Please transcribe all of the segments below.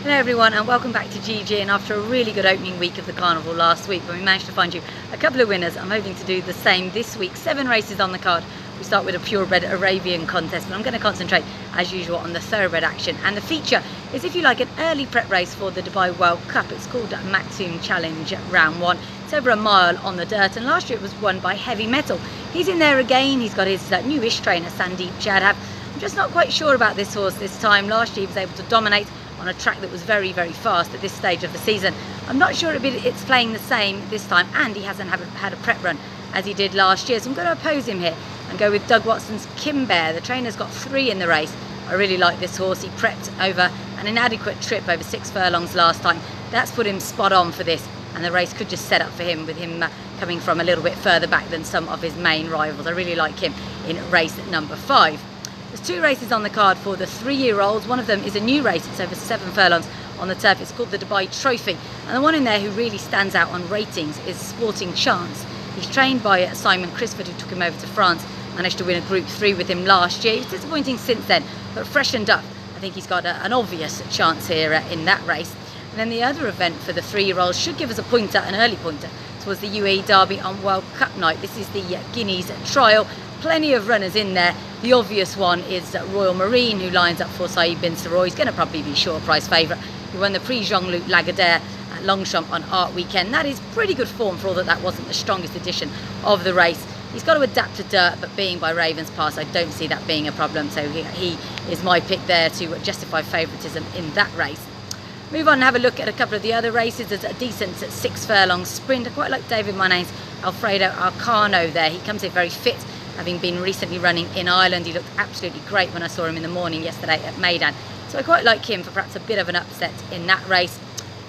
Hello everyone and welcome back to GG. And after a really good opening week of the Carnival last week when we managed to find you a couple of winners, I'm hoping to do the same this week. 7 races on the card. We start with a purebred Arabian contest, but I'm going to concentrate as usual on the thoroughbred action. And the feature is, if you like, an early prep race for the Dubai World Cup. It's called Maktoum Challenge Round 1. It's over a mile on the dirt, and last year it was won by Heavy Metal. He's in there again. He's got his newish trainer Sandeep Jadhav. I'm just not quite sure about this horse this time. Last year he was able to dominate on a track that was very fast at this stage of the season. I'm not sure it's playing the same this time, and he hasn't had a prep run as he did last year, so I'm going to oppose him here and go with Doug Watson's Kimbear. The trainer's got 3 in the race. I really like this horse. He prepped over an inadequate trip over 6 furlongs last time. That's put him spot on for this, and the race could just set up for him with him coming from a little bit further back than some of his main rivals. I really like him in race number 5. There's 2 races on the card for the 3-year-olds. One of them is a new race. It's over 7 furlongs on the turf. It's called the Dubai Trophy. And the one in there who really stands out on ratings is Sporting Chance. He's trained by Simon Crisford, who took him over to France, managed to win a Group 3 with him last year. He's disappointing since then, but freshened up. I think he's got an obvious chance here in that race. And then the other event for the 3-year-olds should give us a pointer, an early pointer, towards the UAE Derby on World Cup night. This is the Guineas Trial. Plenty of runners in there. The obvious one is Royal Marine, who lines up for Saeed bin Soroy. He's going to probably be short price favourite. He won the Prix Jean-Luc Lagardère at Longchamp on Art Weekend. That is pretty good form for all that wasn't the strongest edition of the race. He's got to adapt to dirt, but being by Ravens Pass, I don't see that being a problem. So he is my pick there to justify favouritism in that race. Move on and have a look at a couple of the other races. There's a decent 6 furlong sprint. I quite like David Monet's Alfredo Arcano there. He comes in very fit, having been recently running in Ireland. He looked absolutely great when I saw him in the morning yesterday at Meydan. So I quite like him for perhaps a bit of an upset in that race.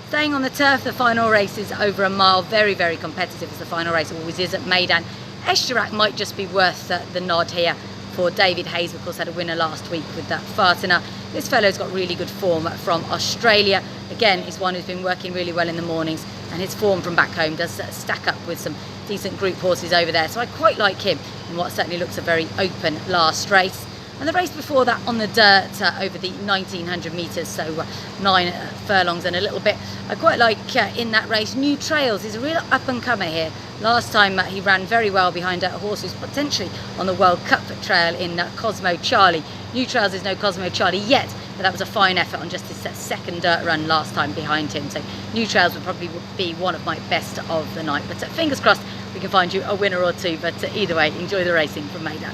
Staying on the turf, the final race is over a mile. Very competitive, as the final race always is at Meydan. Escherac might just be worth the nod here for David Hayes. Of course, had a winner last week with that Fartina. This fellow's got really good form from Australia. Again, he's one who's been working really well in the mornings, and his form from back home does stack up with some decent group horses over there. So I quite like him in what certainly looks a very open last race. And the race before that on the dirt over the 1900 metres, so 9 furlongs and a little bit. I quite like in that race New Trails. He's a real up-and-comer here. Last time he ran very well behind a horse who's potentially on the World Cup trail in Cosmo Charlie. New Trails is no Cosmo Charlie yet, but that was a fine effort on just his second dirt run last time behind him. So New Trails would probably be one of my best of the night. But fingers crossed we can find you a winner or two. But either way, enjoy the racing from Meydan.